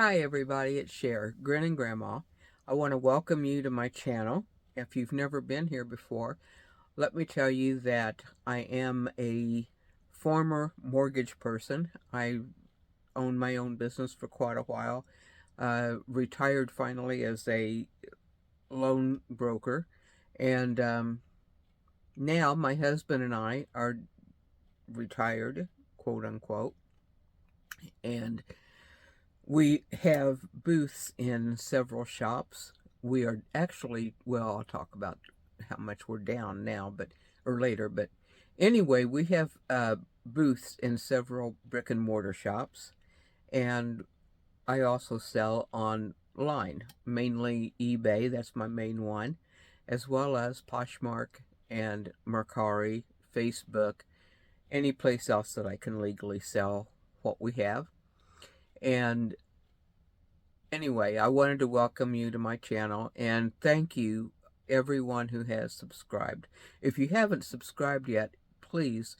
Hi everybody, it's Cher, Grinning Grandma. I want to welcome you to my channel. If you've never been here before, let me tell you that I am a former mortgage person. I owned my own business for quite a while. Retired finally as a loan broker. And now my husband and I are retired, quote unquote. And we have booths in several shops. We are actually, well, I'll talk about how much we're down now, or later. But anyway, we have booths in several brick and mortar shops, and I also sell online, mainly eBay. That's my main one, as well as Poshmark and Mercari, Facebook, any place else that I can legally sell what we have. And anyway, I wanted to welcome you to my channel and thank you everyone who has subscribed. If you haven't subscribed yet, please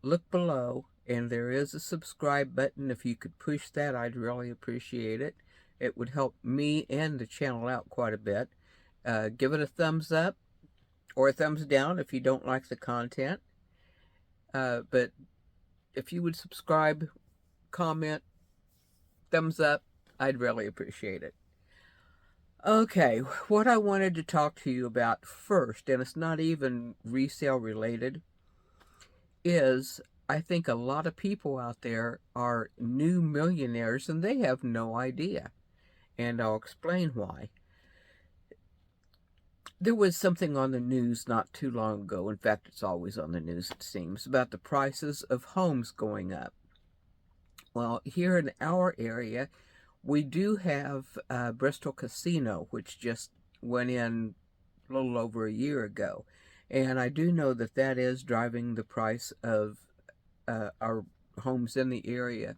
look below and there is a subscribe button. If you could push that, I'd really appreciate it. It would help me and the channel out quite a bit. Give it a thumbs up or a thumbs down if you don't like the content. But if you would subscribe, comment, thumbs up, I'd really appreciate it. Okay, what I wanted to talk to you about first, and it's not even resale related, is I think a lot of people out there are new millionaires and they have no idea. And I'll explain why. There was something on the news not too long ago, in fact, it's always on the news, it seems, about the prices of homes going up. Well, here in our area, we do have Bristol Casino, which just went in a little over a year ago. And I do know that that is driving the price of our homes in the area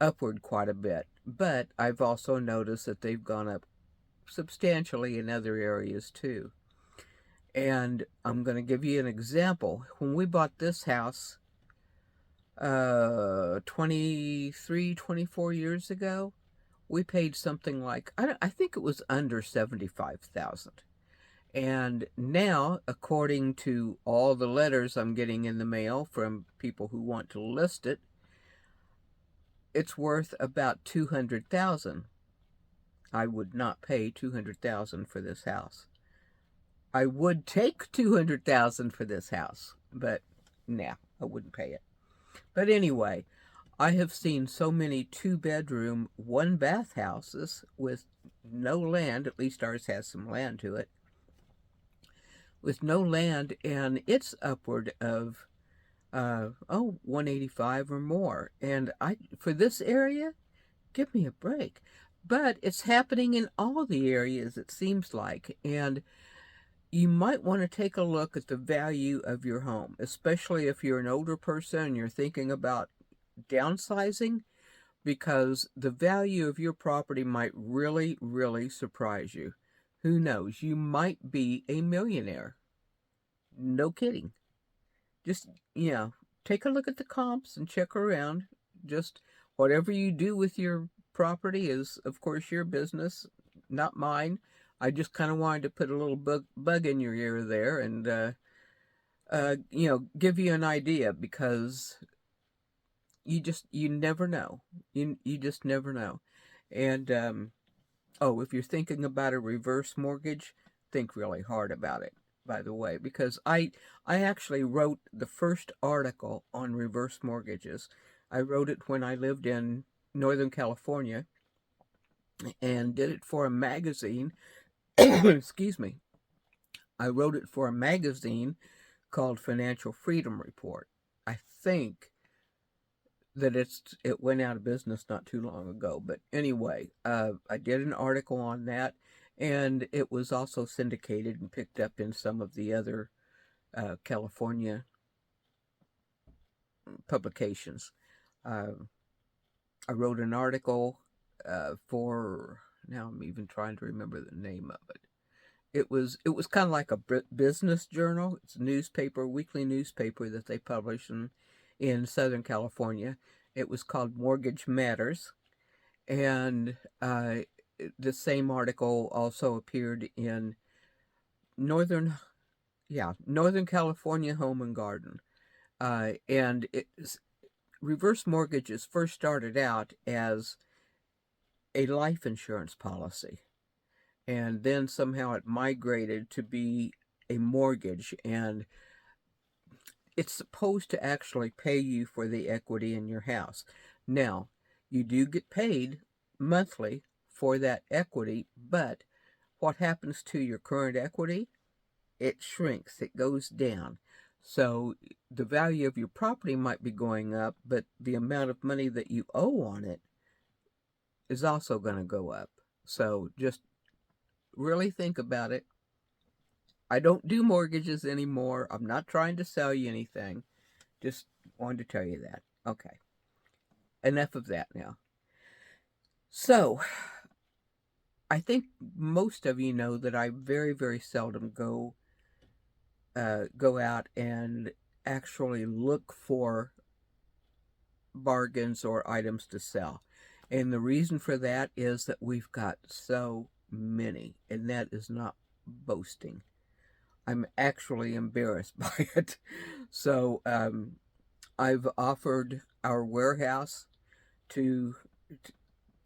upward quite a bit. But I've also noticed that they've gone up substantially in other areas too. And I'm going to give you an example. When we bought this house 23, 24 years ago, we paid something like, I think it was under 75,000. And now, according to all the letters I'm getting in the mail from people who want to list it, it's worth about 200,000. I would not pay 200,000 for this house. I would take 200,000 for this house, but nah, I wouldn't pay it. But anyway, I have seen so many 2-bedroom, 1-bath houses with no land, at least ours has some land to it, with no land, and it's upward of 185 or more. And for this area, give me a break. But it's happening in all the areas, it seems like. And you might want to take a look at the value of your home, especially if you're an older person and you're thinking about downsizing, because the value of your property might really, really surprise you. Who knows? You might be a millionaire. No kidding. Just, take a look at the comps and check around. Just whatever you do with your property is, of course, your business, not mine. I just kind of wanted to put a little bug in your ear there and, give you an idea, because you never know. You just never know. And, if you're thinking about a reverse mortgage, think really hard about it, by the way, because I actually wrote the first article on reverse mortgages. I wrote it when I lived in Northern California and did it for a magazine. Excuse me. I wrote it for a magazine called Financial Freedom Report. I think that it went out of business not too long ago. But anyway, I did an article on that, and it was also syndicated and picked up in some of the other California publications. I wrote an article for, now I'm even trying to remember the name of it. It was kind of like a business journal. It's a newspaper, weekly newspaper that they publish in Southern California. It was called Mortgage Matters, And the same article also appeared in Northern, yeah, Northern California Home and Garden. And reverse mortgages first started out as a life insurance policy, and then somehow it migrated to be a mortgage, and it's supposed to actually pay you for the equity in your house. Now, you do get paid monthly for that equity, but what happens to your current equity? It shrinks, it goes down. So the value of your property might be going up, but the amount of money that you owe on it is also going to go up. So just really think about it. I don't do mortgages anymore. I'm not trying to sell you anything. Just wanted to tell you that. Okay. Enough of that now. So, I think most of you know that I very, very seldom go out and actually look for bargains or items to sell. And the reason for that is that we've got so many, and that is not boasting. I'm actually embarrassed by it. So I've offered our warehouse to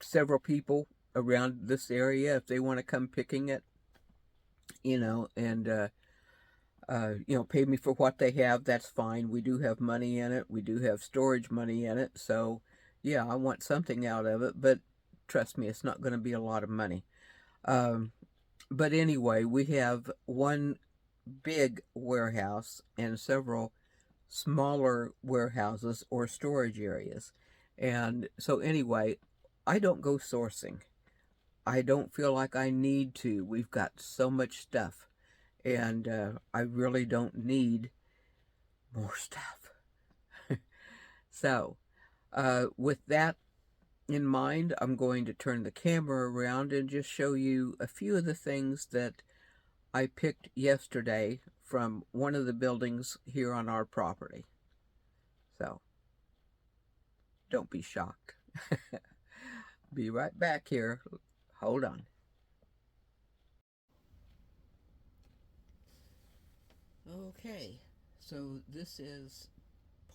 several people around this area if they want to come picking it, and pay me for what they have. That's fine. We do have money in it. We do have storage money in it. So, yeah, I want something out of it. But trust me, it's not going to be a lot of money. Um, but anyway, we have one big warehouse and several smaller warehouses or storage areas. And so, anyway, I don't go sourcing. I don't feel like I need to. We've got so much stuff, and I really don't need more stuff. So, with that in mind, I'm going to turn the camera around and just show you a few of the things that I picked yesterday from one of the buildings here on our property. So, don't be shocked. Be right back here. Hold on. Okay, so this is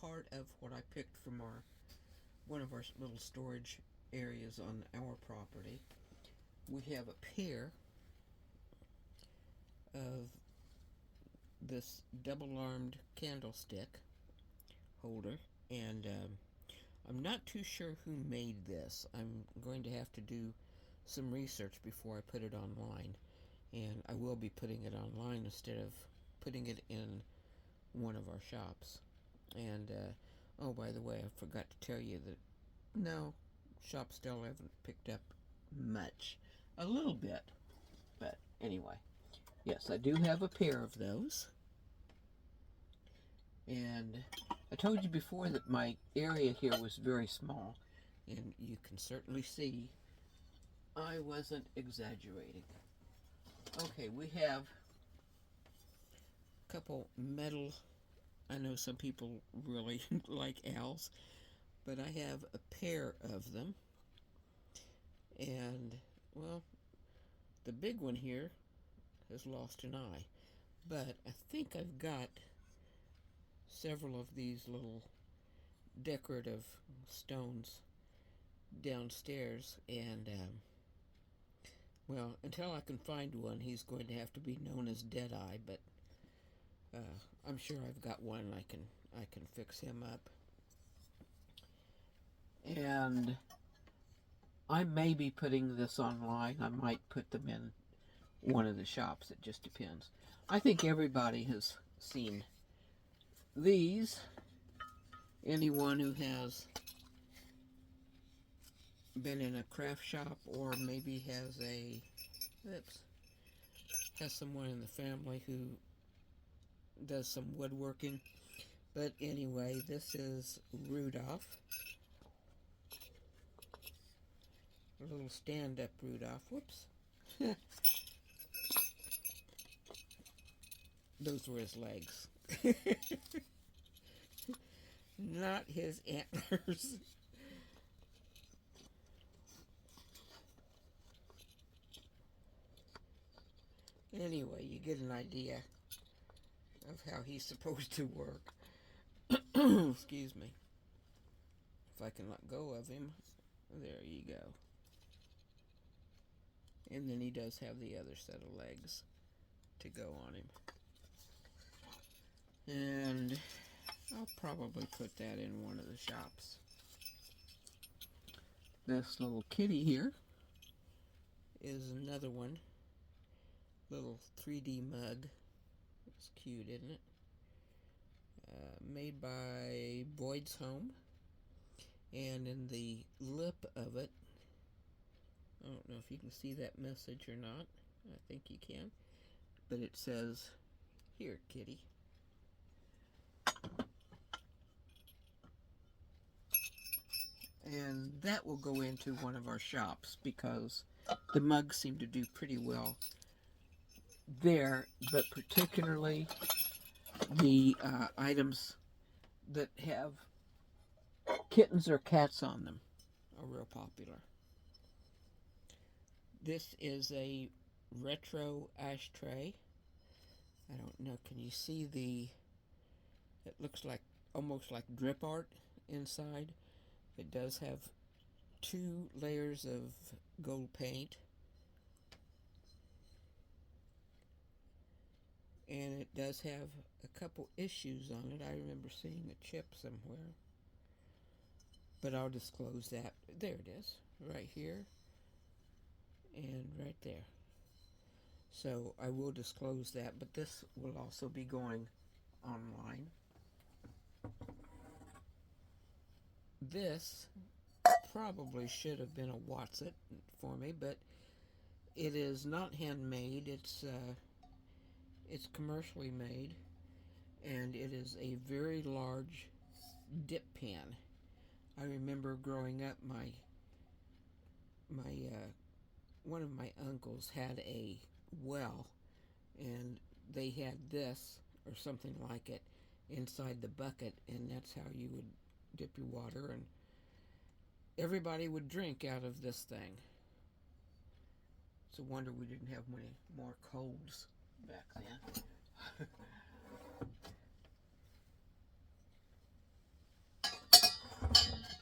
part of what I picked from our one of our little storage areas on our property. We have a pair of this double-armed candlestick holder, and I'm not too sure who made this. I'm going to have to do some research before I put it online, and I will be putting it online instead of putting it in one of our shops. And oh, by the way, I forgot to tell you that no, shops still haven't picked up much. A little bit, but anyway. Yes, I do have a pair of those. And I told you before that my area here was very small, and you can certainly see I wasn't exaggerating. Okay, we have a couple metal. I know some people really like owls, but I have a pair of them. And, well, the big one here has lost an eye. But I think I've got several of these little decorative stones downstairs, and well, until I can find one, he's going to have to be known as Deadeye. But I'm sure I've got one. I can fix him up, and I may be putting this online. I might put them in one of the shops. It just depends. I think everybody has seen these. Anyone who has been in a craft shop or maybe has someone in the family who does some woodworking. But anyway, this is Rudolph, a little stand-up Rudolph. Whoops. Those were his legs. Not his antlers. Anyway, you get an idea of how he's supposed to work. Excuse me. If I can let go of him, there you go. And then he does have the other set of legs to go on him. And I'll probably put that in one of the shops. This little kitty here is another one. Little 3D mug. It's cute, isn't it? Made by Boyd's Home. And in the lip of it, I don't know if you can see that message or not. I think you can. But it says, "Here, kitty." And that will go into one of our shops because the mugs seem to do pretty well there, but particularly the items that have kittens or cats on them are real popular. This is a retro ashtray. I don't know, can you see it looks like almost like drip art inside. It does have 2 layers of gold paint. And it does have a couple issues on it. I remember seeing a chip somewhere. But I'll disclose that. There it is, right here and right there. So I will disclose that, but this will also be going online. This probably should have been a Watson for me, but it is not handmade. It's commercially made, and it is a very large dip pan. I remember growing up, my one of my uncles had a well, and they had this or something like it inside the bucket, and that's how you would dip your water, and everybody would drink out of this thing. It's a wonder we didn't have many more colds back then.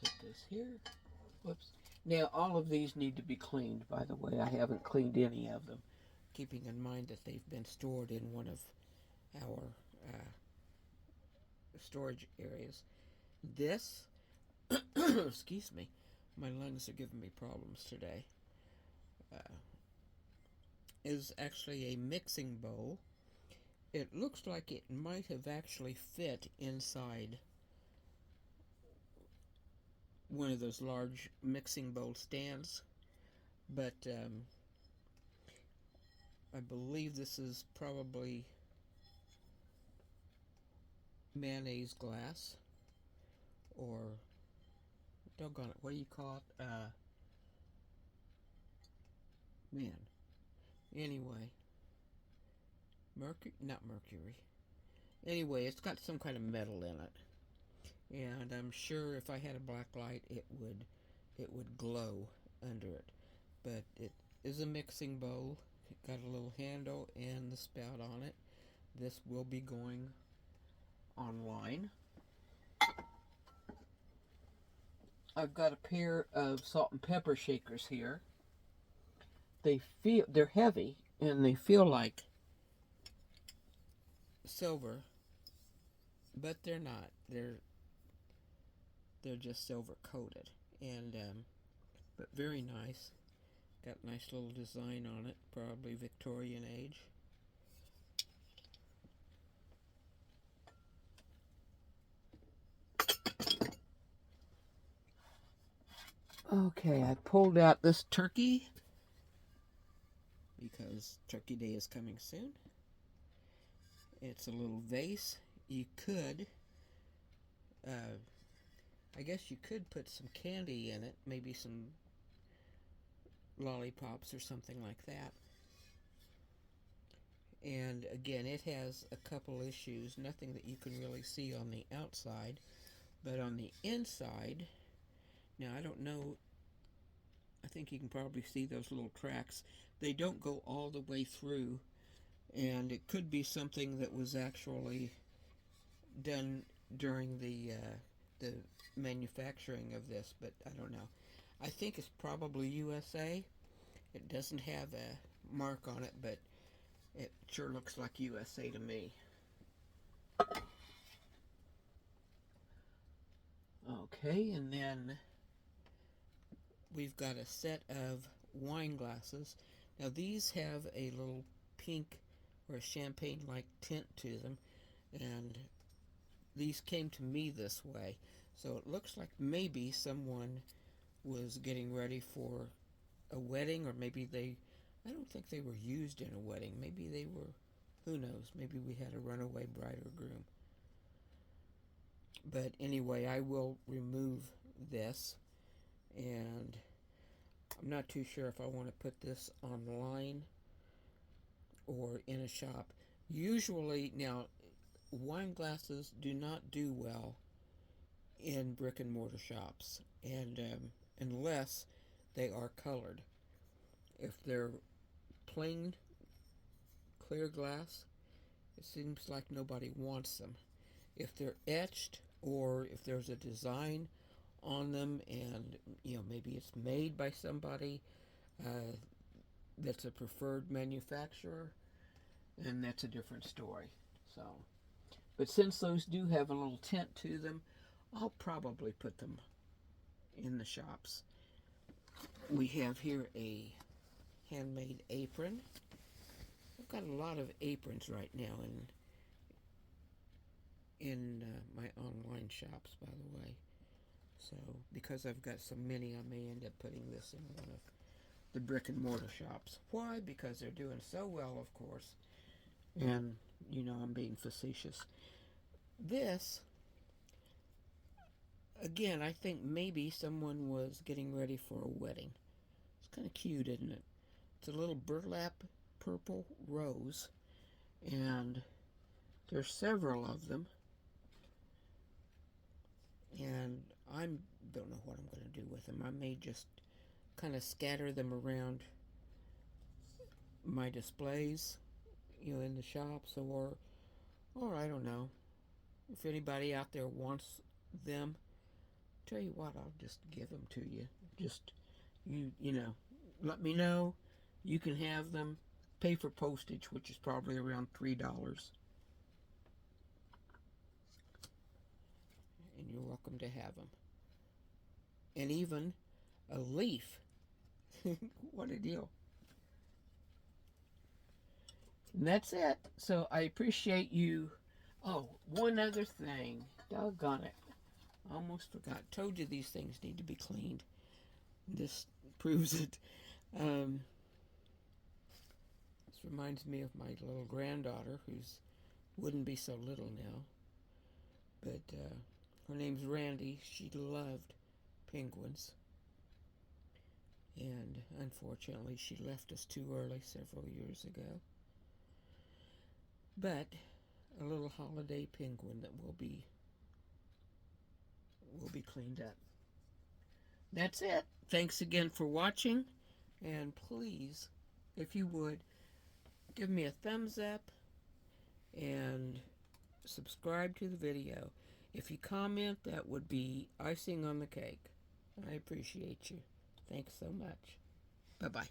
Put this here. Whoops. Now, all of these need to be cleaned, by the way. I haven't cleaned any of them, keeping in mind that they've been stored in one of our storage areas. This, excuse me, my lungs are giving me problems today, is actually a mixing bowl. It looks like it might have actually fit inside one of those large mixing bowl stands, but I believe this is probably mayonnaise glass, or doggone it, what do you call it? Man. Anyway, not mercury. Anyway, it's got some kind of metal in it, and I'm sure if I had a black light, it would glow under it. But it is a mixing bowl. It got a little handle and the spout on it. This will be going online. I've got a pair of salt and pepper shakers here. They're heavy and they feel like silver, but they're not. They're just silver coated, and but very nice. Got a nice little design on it, probably Victorian age. Okay, I pulled out this turkey because Turkey Day is coming soon. It's a little vase. You could, I guess you could put some candy in it, maybe some lollipops or something like that. And again, it has a couple issues, nothing that you can really see on the outside, but on the inside, now I don't know, I think you can probably see those little tracks. They don't go all the way through And it could be something that was actually done during the manufacturing of this, but I don't know. I think it's probably USA. It doesn't have a mark on it, but it sure looks like USA to me. Okay, and then we've got a set of wine glasses. Now these have a little pink or a champagne-like tint to them, and these came to me this way. So it looks like maybe someone was getting ready for a wedding, or maybe I don't think they were used in a wedding. Maybe they were, who knows, maybe we had a runaway bride or groom. But anyway, I will remove this, and I'm not too sure if I want to put this online or in a shop. Usually, now, wine glasses do not do well in brick and mortar shops, and unless they are colored. If they're plain clear glass, it seems like nobody wants them. If they're etched, or if there's a design on them, and maybe it's made by somebody that's a preferred manufacturer, and that's a different story. So, but since those do have a little tint to them, I'll probably put them in the shops. We have here a handmade apron. I've got a lot of aprons right now in my online shops, by the way. So because I've got so many, I may end up putting this in one of the brick and mortar shops. Why? Because they're doing so well, of course. And I'm being facetious. This, again, I think maybe someone was getting ready for a wedding. It's kind of cute, isn't it? It's a little burlap purple rose, and there's several of them. And I don't know what I'm going to do with them. I may just kind of scatter them around my displays, in the shops, or I don't know. If anybody out there wants them, tell you what, I'll just give them to you. Just let me know. You can have them. Pay for postage, which is probably around $3. And you're welcome to have them. And even a leaf. What a deal. And that's it. So I appreciate you. Oh, one other thing. Doggone it. I almost forgot. Told you these things need to be cleaned. This proves it. This reminds me of my little granddaughter, who's wouldn't be so little now. But her name's Randy. She loved penguins. And unfortunately, she left us too early several years ago. But a little holiday penguin that will be cleaned up. That's it. Thanks again for watching, and please, if you would, give me a thumbs up and subscribe to the video. If you comment, that would be icing on the cake. I appreciate you. Thanks so much. Bye-bye.